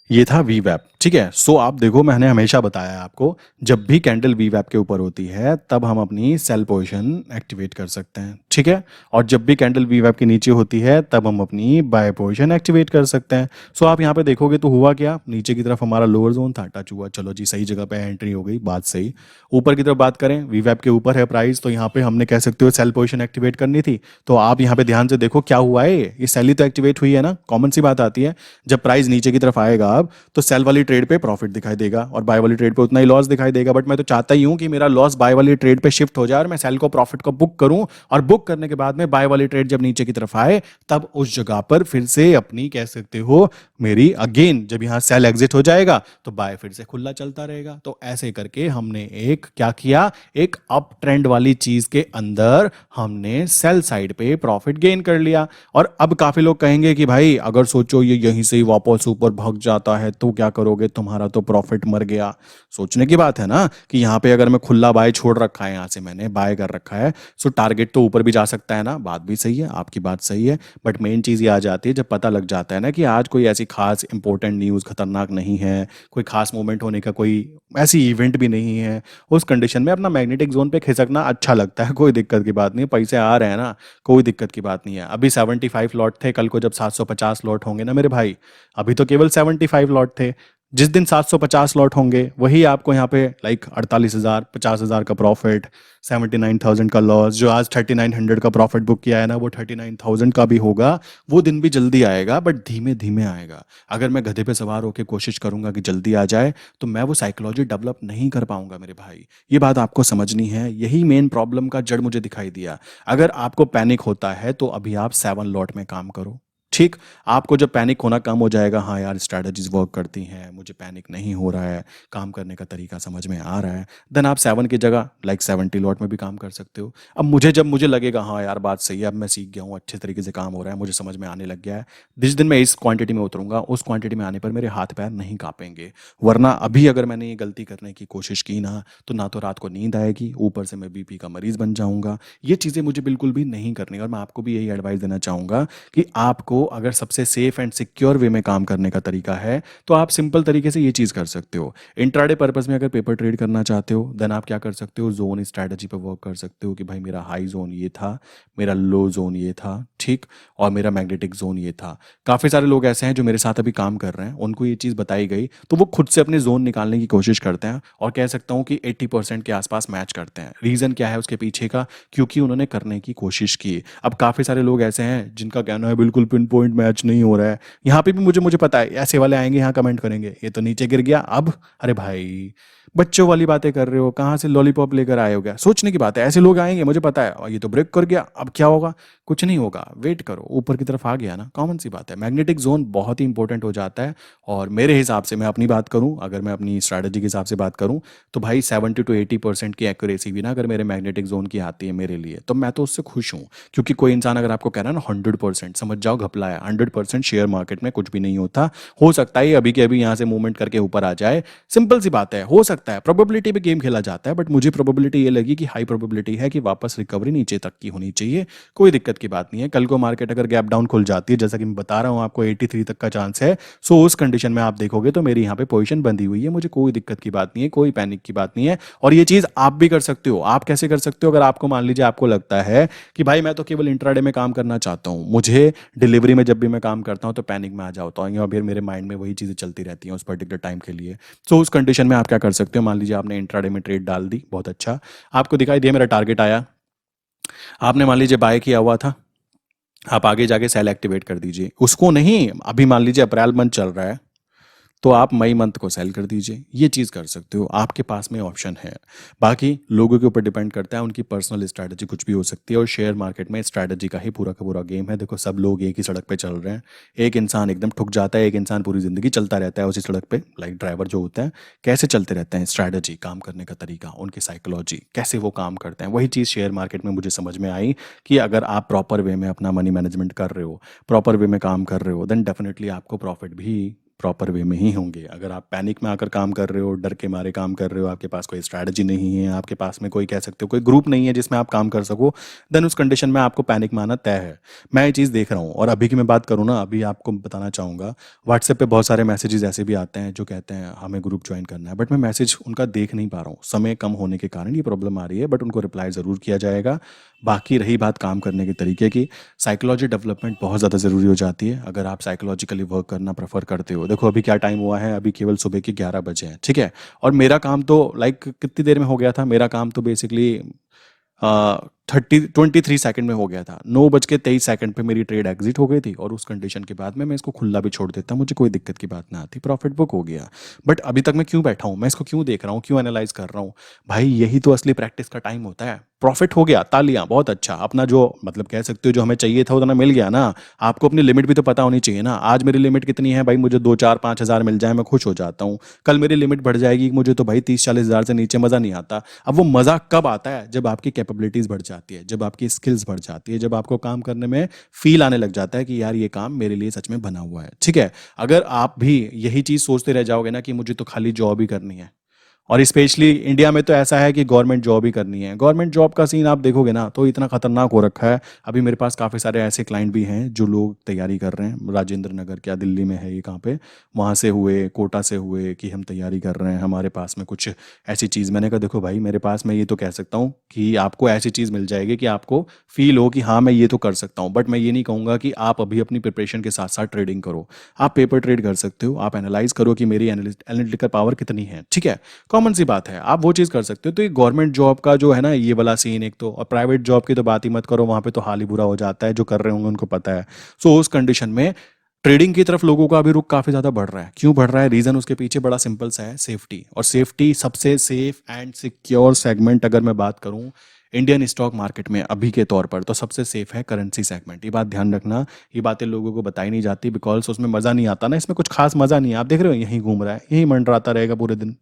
ये था वी वैप, ठीक है। सो आप देखो, मैंने हमेशा बताया है आपको, जब भी कैंडल वी वैप के ऊपर होती है तब हम अपनी सेल पोजीशन एक्टिवेट कर सकते हैं, ठीक है। और जब भी कैंडल वी वैप के नीचे होती है तब हम अपनी बाय पोजीशन एक्टिवेट कर सकते हैं। सो आप यहाँ पे देखोगे तो हुआ क्या, नीचे की तरफ हमारा लोअर जोन था, टच हुआ, चलो जी सही जगह पे एंट्री हो गई, बात सही। ऊपर की तरफ बात करें, वी वैप के ऊपर है प्राइस, तो यहाँ पे हमने कह सकते हो सेल पोजीशन एक्टिवेट करनी थी। तो आप यहाँ पे ध्यान से देखो क्या हुआ है, ये सेल ही तो एक्टिवेट हुई है ना। कॉमन सी बात आती है, जब प्राइस नीचे की तरफ आएगा अब, तो सेल वाली ट्रेड पे प्रॉफिट दिखाई देगा और बाय वाली ट्रेड पे उतना ही लॉस दिखाई देगा। बट मैं तो चाहता ही हूं कि मेरा लॉस बाय वाली ट्रेड पे शिफ्ट हो जाए और मैं सेल को प्रॉफिट को बुक करूं, और बुक करने के बाद में बाय वाली ट्रेड जब नीचे की तरफ आए तब उस जगह पर फिर से अपनी कह सकते हो मेरी अगेन, जब यहां सेल एग्जिट हो जाएगा तो बाय फिर से खुला चलता रहेगा। तो ऐसे करके हमने एक क्या किया, एक अप ट्रेंड वाली चीज के अंदर हमने सेल साइड पे प्रॉफिट गेन कर लिया। और अब काफी लोग कहेंगे कि भाई अगर सोचो ये यहीं से ही वापस ऊपर भाग जाता है तो क्या करोगे, तुम्हारा तो प्रॉफिट मर गया। सोचने की बात है ना कि यहाँ पे अगर मैं खुला बाय छोड़ रखा है, यहाँ से मैंने बाय कर रखा है, सो टारगेट तो ऊपर भी जा सकता है ना। बात भी सही है, आपकी बात सही है। बट मेन चीज ये आ जाती है जब पता लग जाता है ना कि आज कोई ऐसी खास इंपॉर्टेंट न्यूज खतरनाक नहीं है, कोई खास मूवमेंट होने का कोई ऐसी इवेंट भी नहीं है, उस कंडीशन में अपना मैग्नेटिक जोन पे खिसकना अच्छा लगता है। कोई दिक्कत की बात नहीं, पैसे आ रहे हैं ना, कोई दिक्कत की बात नहीं है। अभी 75 लॉट थे, कल को जब 750 लॉट होंगे ना मेरे भाई, अभी तो केवल 75 लॉट थे। जिस दिन 750 लॉट होंगे वही आपको यहाँ पे लाइक 48,000 50,000 का प्रॉफिट, 79,000 का लॉस। जो आज 3900 का प्रॉफिट बुक किया है ना, वो 39,000 का भी होगा। वो दिन भी जल्दी आएगा बट धीमे धीमे आएगा। अगर मैं गधे पे सवार होकर कोशिश करूंगा कि जल्दी आ जाए तो मैं वो साइकोलॉजी डेवलप नहीं कर पाऊंगा मेरे भाई। ये बात आपको समझनी है, यही मेन प्रॉब्लम का जड़ मुझे दिखाई दिया। अगर आपको पैनिक होता है तो अभी आप 7 लॉट में काम करो, ठीक। आपको जब पैनिक होना कम हो जाएगा, हाँ यार स्ट्रैटेजीज वर्क करती हैं, मुझे पैनिक नहीं हो रहा है, काम करने का तरीका समझ में आ रहा है, देन आप 7 की जगह लाइक 70 लॉट में भी काम कर सकते हो। अब मुझे लगेगा हाँ यार बात सही है, अब मैं सीख गया हूँ, अच्छे तरीके से काम हो रहा है, मुझे समझ में आने लग गया है, जिस दिन मैं इस क्वांटिटी में उतरूंगा उस क्वांटिटी में आने पर मेरे हाथ पैर नहीं कांपेंगे। वरना अभी अगर मैंने ये गलती करने की कोशिश की ना तो रात को नींद आएगी, ऊपर से मैं बीपी का मरीज बन जाऊंगा। ये चीज़ें मुझे बिल्कुल भी नहीं करनी। और मैं आपको भी यही एडवाइस देना चाहूंगा कि आपको अगर सबसे सेफ एंड सिक्योर वे में काम करने का तरीका है तो आप सिंपल तरीके से ये चीज कर सकते हो। इंट्राडे पर्पस में अगर पेपर ट्रेड करना चाहते हो देन आप क्या कर सकते हो, जोन स्ट्रैटेजी पे वर्क कर सकते हो कि भाई मेरा हाई जोन ये था, मेरा लो जोन ये था, ठीक, और मेरा मैग्नेटिक जोन ये था। काफी सारे लोग ऐसे हैं जो मेरे साथ अभी काम कर रहे हैं, उनको ये चीज बताई गई तो वो खुद से अपने जोन निकालने की कोशिश करते हैं और कह सकता हूँ कि 80% के आसपास मैच करते हैं। रीजन क्या है उसके पीछे का? क्योंकि उन्होंने करने की कोशिश की। अब काफी सारे लोग ऐसे हैं जिनका कहना है बिल्कुल पिन पॉइंट मैच नहीं हो रहा है, यहाँ पे भी मुझे मुझे पता है ऐसे वाले आएंगे यहाँ कमेंट करेंगे ये तो नीचे गिर गया अब। अरे भाई बच्चों वाली बातें कर रहे हो, कहाँ से लॉलीपॉप लेकर आए हो, क्या सोचने की बात है, ऐसे लोग आएंगे मुझे पता है, और ये तो ब्रेक कर गया अब क्या होगा, कुछ नहीं होगा, वेट करो, ऊपर की तरफ आ गया ना, कॉमन सी बात है। मैग्नेटिक जोन बहुत ही इंपॉर्टेंट हो जाता है। और मेरे हिसाब से मैं अपनी बात करूं, अगर मैं अपनी स्ट्रैटेजी के हिसाब से बात करूं, तो भाई 70 to 80% की एक्यूरेसी भी ना अगर मेरे मैग्नेटिक जोन की आती है मेरे लिए, तो मैं तो उससे खुश हूँ। क्योंकि कोई इंसान अगर आपको कह रहा है ना 100%, समझ जाओ घपला है। 100% शेयर मार्केट में कुछ भी नहीं होता। हो सकता है अभी के अभी यहाँ से मूवमेंट करके ऊपर आ जाए, सिंपल सी बात है, हो सकता है, प्रोबेबिलिटी पे गेम खेला जाता है, बट मुझे प्रोबेबिलिटी ये लगी कि हाई प्रोबेबिलिटी है कि वापस रिकवरी नीचे तक की होनी चाहिए। कोई दिक्कत की बात नहीं है। कल को मार्केट अगर गैप डाउन खुल जाती है, जैसा कि मैं बता रहा हूँ आपको 83 तक का चांस है, सो उस कंडीशन में आप देखोगे तो मेरी यहाँ पे पोजीशन बंधी हुई है, मुझे कोई दिक्कत की बात नहीं है, कोई पैनिक की बात नहीं है। और ये चीज आप भी कर सकते हो। आप कैसे कर सकते हो? अगर आपको मान लीजिए आपको लगता है कि भाई मैं तो केवल इंट्राडे में काम करना चाहता हूँ, मुझे डिलीवरी में जब भी मैं काम करता हूँ तो पैनिक में आ जाता हूँ, या फिर मेरे माइंड में वही चीजें चलती रहती हैं उस पर्टिकुलर टाइम के लिए। सो उस कंडीशन में आप क्या कर सकते हो? मान लीजिए आपने इंट्राडे में ट्रेड डाल दी, बहुत अच्छा, आपको दिखाई दिया मेरा टारगेट आया, आपने मान लीजिए बाय किया हुआ था, आप आगे जाके सेल एक्टिवेट कर दीजिए उसको। नहीं, अभी मान लीजिए अप्रैल मंथ चल रहा है तो आप मई मंथ को सेल कर दीजिए, ये चीज़ कर सकते हो, आपके पास में ऑप्शन है। बाकी लोगों के ऊपर डिपेंड करता है, उनकी पर्सनल स्ट्रैटेजी कुछ भी हो सकती है, और शेयर मार्केट में स्ट्रैटेजी का ही पूरा का पूरा गेम है। देखो सब लोग एक ही सड़क पे चल रहे हैं, एक इंसान एकदम ठुक जाता है, एक इंसान पूरी ज़िंदगी चलता रहता है उसी सड़क पे। लाइक ड्राइवर जो होते हैं कैसे चलते रहते हैं, स्ट्रैटेजी, काम करने का तरीका, उनकी साइकोलॉजी, कैसे वो काम करते हैं, वही चीज़ शेयर मार्केट में मुझे समझ में आई कि अगर आप प्रॉपर वे में अपना मनी मैनेजमेंट कर रहे हो, प्रॉपर वे में काम कर रहे हो, देन डेफिनेटली आपको प्रॉफिट भी प्रॉपर वे में ही होंगे। अगर आप पैनिक में आकर काम कर रहे हो, डर के मारे काम कर रहे हो, आपके पास कोई स्ट्रैटेजी नहीं है, आपके पास में कोई कह सकते हो कोई ग्रुप नहीं है जिसमें आप काम कर सको, देन उस कंडीशन में आपको पैनिक में आना तय है। मैं ये चीज़ देख रहा हूँ। और अभी की मैं बात करूँ ना, अभी आपको बताना चाहूँगा, व्हाट्सएप पे बहुत सारे मैसेजेस ऐसे भी आते हैं जो कहते हैं हमें ग्रुप ज्वाइन करना है, बट मैं मैसेज उनका देख नहीं पा रहा हूँ, समय कम होने के कारण ये प्रॉब्लम आ रही है, बट उनको रिप्लाई ज़रूर किया जाएगा। बाकी रही बात काम करने के तरीके की, साइकोलॉजी डेवलपमेंट बहुत ज़्यादा ज़रूरी हो जाती है अगर आप साइकोलॉजिकली वर्क करना प्रेफर करते हो। देखो अभी क्या टाइम हुआ है, अभी केवल सुबह के 11 बजे हैं, ठीक है, और मेरा काम तो लाइक कितनी देर में हो गया था, मेरा काम तो बेसिकली 23 सेकंड में हो गया था। 9:23 पे मेरी ट्रेड एग्जिट हो गई थी, और उस कंडीशन के बाद में मैं इसको खुला भी छोड़ देता, मुझे कोई दिक्कत की बात ना आती, प्रॉफिट बुक हो गया। बट अभी तक मैं क्यों बैठा हूँ, मैं इसको क्यों देख रहा हूँ, क्यों एनालाइज कर रहा हूँ? भाई यही तो असली प्रैक्टिस का टाइम होता है। प्रॉफिट हो गया, तालियां, बहुत अच्छा, अपना जो मतलब कह सकते हो जो हमें चाहिए था उतना मिल गया ना। आपको अपनी लिमिट भी तो पता होनी चाहिए ना। आज मेरी लिमिट कितनी है भाई, मुझे 2 4 5 हज़ार मिल जाए मैं खुश हो जाता हूँ। कल मेरी लिमिट बढ़ जाएगी, मुझे तो भाई 30 40 हज़ार से नीचे मज़ा नहीं आता। अब वो मज़ा कब आता है? जब आपकी कैपेबिलिटीज़ बढ़ जाती है, जब आपकी स्किल्स बढ़ जाती है, जब आपको काम करने में फील आने लग जाता है कि यार ये काम मेरे लिए सच में बना हुआ है, ठीक है। अगर आप भी यही चीज़ सोचते रह जाओगे ना कि मुझे तो खाली जॉब ही करनी है, और स्पेशली इंडिया में तो ऐसा है कि गवर्नमेंट जॉब ही करनी है, गवर्नमेंट जॉब का सीन आप देखोगे ना तो इतना खतरनाक हो रखा है। अभी मेरे पास काफ़ी सारे ऐसे क्लाइंट भी हैं जो लोग तैयारी कर रहे हैं, राजेंद्र नगर, क्या दिल्ली में है ये, कहाँ पे, वहाँ से हुए, कोटा से हुए कि हम तैयारी कर रहे हैं, हमारे पास में कुछ ऐसी चीज़। मैंने कहा देखो भाई, मेरे पास मैं ये तो कह सकता हूँ कि आपको ऐसी चीज़ मिल जाएगी कि आपको फील हो कि हाँ मैं ये तो कर सकता हूँ, बट मैं ये नहीं कहूँगा कि आप अभी अपनी प्रिपरेशन के साथ साथ ट्रेडिंग करो। आप पेपर ट्रेड कर सकते हो, आप एनालाइज करो कि मेरी एनालिटिकल पावर कितनी है, ठीक है, कॉमन सी बात है, आप वो चीज़ कर सकते हो। तो ये गवर्नमेंट जॉब का जो है ना ये वाला सीन एक तो, और प्राइवेट जॉब की तो बात ही मत करो, वहाँ पे तो हाल ही बुरा हो जाता है, जो कर रहे होंगे उनको पता है। सो उस कंडीशन में ट्रेडिंग की तरफ लोगों का अभी रुख काफ़ी ज़्यादा बढ़ रहा है। क्यों बढ़ रहा है? रीज़न उसके पीछे बड़ा सिंपल सा है, सेफ्टी। और सेफ्टी, सबसे सेफ एंड सिक्योर सेगमेंट अगर मैं बात करूँ इंडियन स्टॉक मार्केट में अभी के तौर पर, तो सबसे सेफ है करेंसी सेगमेंट। ये बात ध्यान रखना, ये बातें लोगों को बताई नहीं जाती, बिकॉज उसमें मज़ा नहीं आता ना, इसमें कुछ खास मज़ा नहीं है। आप देख रहे हो यहीं घूम रहा है, यहीं मंडराता रहेगा पूरे दिन,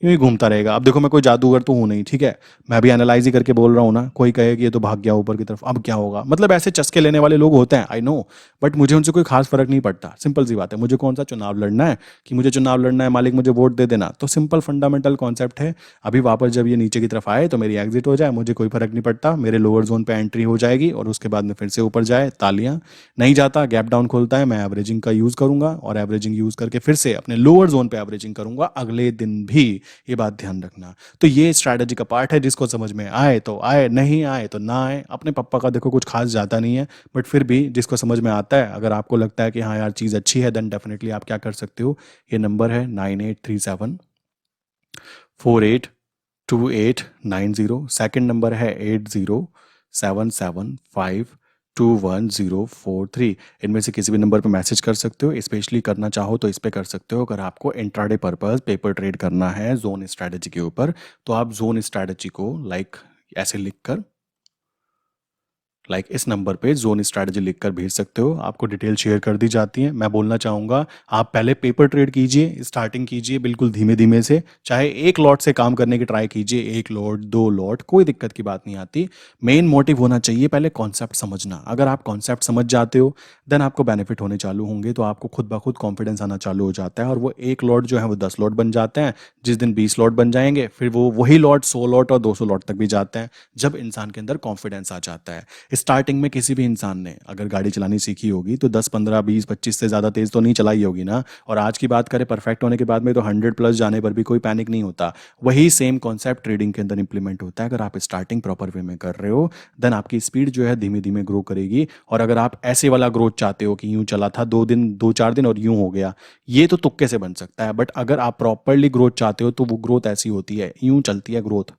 यूं ही घूमता रहेगा। अब देखो मैं कोई जादूगर तो हूँ नहीं, ठीक है, मैं भी एनालाइज ही करके बोल रहा हूँ ना। कोई कहे कि ये तो भाग गया ऊपर की तरफ, अब क्या होगा, मतलब ऐसे चस्के लेने वाले लोग होते हैं, आई नो, बट मुझे उनसे कोई खास फर्क नहीं पड़ता। सिंपल सी बात है, मुझे कौन सा चुनाव लड़ना है कि मुझे चुनाव लड़ना है, मालिक मुझे वोट दे देना, तो सिंपल फंडामेंटल कॉन्सेप्ट है। अभी वापस जब ये नीचे की तरफ आए तो मेरी एग्जिट हो जाए, मुझे कोई फर्क नहीं पड़ता, मेरे लोअर जोन पे एंट्री हो जाएगी, और उसके बाद में फिर से ऊपर जाए, तालियां। नहीं जाता, गैप डाउन खोलता है, मैं एवरेजिंग का यूज़ करूंगा, और एवरेजिंग यूज़ करके फिर से अपने लोअर जोन पे एवरेजिंग करूंगा अगले दिन भी। ये बात ध्यान रखना। तो ये स्ट्रैटेजी का पार्ट है, जिसको समझ में आए तो आए, नहीं आए तो ना आए। अपने पप्पा का देखो कुछ खास जाता नहीं है, बट फिर भी जिसको समझ में आता है, अगर आपको लगता है कि हाँ यार चीज़ अच्छी है, देन डेफिनेटली आप क्या कर सकते हो। ये नंबर है 9837482890। सेकंड नंबर है 807752 21043। इनमें से किसी भी नंबर पे मैसेज कर सकते हो। स्पेशली करना चाहो तो इस पे कर सकते हो। अगर आपको इंट्राडे पर्पस पेपर ट्रेड करना है जोन स्ट्रैटेजी के ऊपर, तो आप जोन स्ट्रैटेजी को ऐसे लिख कर इस नंबर पे जोन स्ट्रैटेजी लिखकर भेज सकते हो। आपको डिटेल शेयर कर दी जाती है। मैं बोलना चाहूँगा, आप पहले पेपर ट्रेड कीजिए, स्टार्टिंग कीजिए बिल्कुल धीमे धीमे से। चाहे एक लॉट से काम करने की ट्राई कीजिए, एक लॉट, दो लॉट, कोई दिक्कत की बात नहीं आती। मेन मोटिव होना चाहिए पहले कॉन्सेप्ट समझना। अगर आप कॉन्सेप्ट समझ जाते हो, देन आपको बेनिफिट होने चालू होंगे, तो आपको खुद ब खुद कॉन्फिडेंस आना चालू हो जाता है, और वो एक लॉट जो है वो 10 लॉट बन जाते हैं। जिस दिन 20 लॉट बन जाएंगे, फिर वो वही लॉट 100 लॉट और 200 लॉट तक भी जाते हैं, जब इंसान के अंदर कॉन्फिडेंस आ जाता है। स्टार्टिंग में किसी भी इंसान ने अगर गाड़ी चलानी सीखी होगी तो 10, 15, 20, 25 से ज़्यादा तेज़ तो नहीं चलाई होगी ना। और आज की बात करें परफेक्ट होने के बाद में, तो 100+ जाने पर भी कोई पैनिक नहीं होता। वही सेम कॉन्सेप्ट ट्रेडिंग के अंदर इंप्लीमेंट होता है। अगर आप स्टार्टिंग प्रॉपर वे में कर रहे हो, देन आपकी स्पीड जो है धीमे धीमे ग्रो करेगी। और अगर आप ऐसे वाला ग्रोथ चाहते हो कि यूं चला था 2 दिन, 2-4 दिन और यूं हो गया, ये तो तुक्के से बन सकता है। बट अगर आप प्रॉपरली ग्रोथ चाहते हो, तो वो ग्रोथ ऐसी होती है, यूं चलती है ग्रोथ,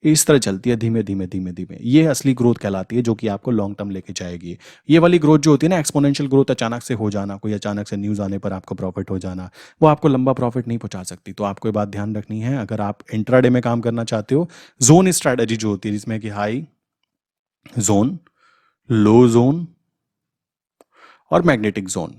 इस तरह चलती है धीमे धीमे धीमे धीमे। ये असली ग्रोथ कहलाती है, जो कि आपको लॉन्ग टर्म लेके जाएगी। ये वाली ग्रोथ जो होती है ना, एक्सपोनेंशियल ग्रोथ, अचानक से हो जाना, कोई अचानक से न्यूज़ आने पर आपको प्रॉफिट हो जाना, वो आपको लंबा प्रॉफिट नहीं पहुंचा सकती। तो आपको ये बात ध्यान रखनी है। अगर आप इंट्राडे में काम करना चाहते हो, जोन स्ट्रैटेजी जो होती है, जिसमें कि हाई जोन, लो जोन और मैग्नेटिक जोन,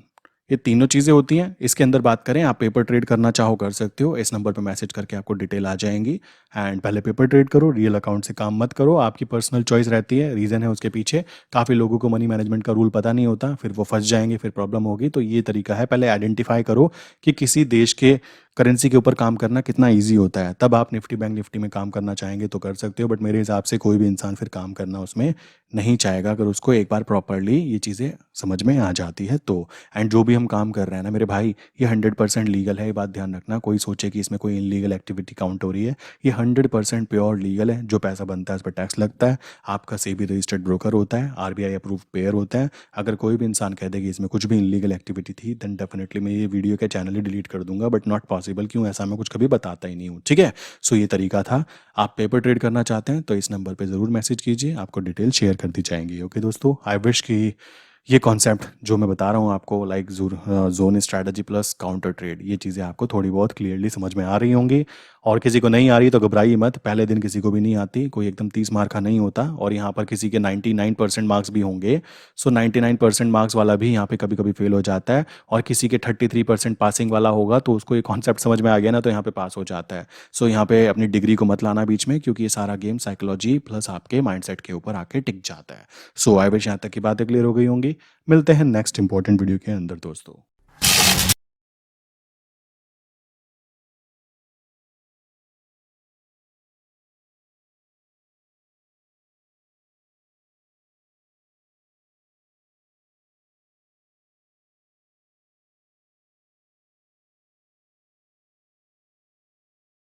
ये तीनों चीज़ें होती हैं। इसके अंदर बात करें, आप पेपर ट्रेड करना चाहो कर सकते हो। इस नंबर पर मैसेज करके आपको डिटेल आ जाएंगी। एंड पहले पेपर ट्रेड करो, रियल अकाउंट से काम मत करो। आपकी पर्सनल चॉइस रहती है, रीज़न है उसके पीछे। काफ़ी लोगों को मनी मैनेजमेंट का रूल पता नहीं होता, फिर वो फंस जाएंगे, फिर प्रॉब्लम होगी। तो ये तरीका है, पहले आइडेंटिफाई करो कि किसी देश के करेंसी के ऊपर काम करना कितना ईजी होता है, तब आप निफ्टी बैंक निफ्टी में काम करना चाहेंगे तो कर सकते हो। बट मेरे हिसाब से कोई भी इंसान फिर काम करना उसमें नहीं चाहेगा, अगर उसको एक बार प्रॉपरली ये चीज़ें समझ में आ जाती है तो। एंड जो भी हम काम कर रहे हैं ना मेरे भाई, ये 100% लीगल है। ये बात ध्यान रखना, कोई सोचे कि इसमें कोई इनलीगल एक्टिविटी काउंट हो रही है। ये 100% प्योर लीगल है। जो पैसा बनता है उस पर टैक्स लगता है, आपका सेबी रजिस्टर्ड ब्रोकर होता है, आरबीआई अप्रूव पेयर होता है। अगर कोई भी इंसान कह दे कि इसमें कुछ भी इनलीगल एक्टिविटी थी, देन डेफिनेटली मैं ये वीडियो के चैनल ही डिलीट कर दूंगा। बट नॉट पॉसिबल, क्यों? ऐसा मैं कुछ कभी बताता ही नहीं हूँ, ठीक है। सो ये तरीका था। आप पेपर ट्रेड करना चाहते हैं तो इस नंबर पर ज़रूर मैसेज कीजिए, आपको डिटेल शेयर कर दी जाएंगी। ओके दोस्तों, आई विश कि ये कॉन्सेप्ट जो मैं बता रहा हूँ आपको, zone strategy plus counter trade, ये चीज़ें आपको थोड़ी बहुत क्लियरली समझ में आ रही होंगी। और किसी को नहीं आ रही तो घबराइए मत, पहले दिन किसी को भी नहीं आती, कोई एकदम 30 मार्क का नहीं होता। और यहाँ पर किसी के 99% मार्क्स भी होंगे। सो 99% मार्क्स वाला भी यहाँ पे कभी कभी फेल हो जाता है। और किसी के 33% पासिंग वाला होगा, तो उसको ये कॉन्सेप्ट समझ में आ गया ना, तो यहाँ पे पास हो जाता है। सो यहाँ पे अपनी डिग्री को मत लाना बीच में, क्योंकि ये सारा गेम साइकोलॉजी प्लस आपके माइंडसेट के ऊपर आके टिक जाता है। सो आई विश यहाँ तक की बातें क्लियर हो गई होंगी। मिलते हैं नेक्स्ट इंपॉर्टेंट वीडियो के अंदर दोस्तों।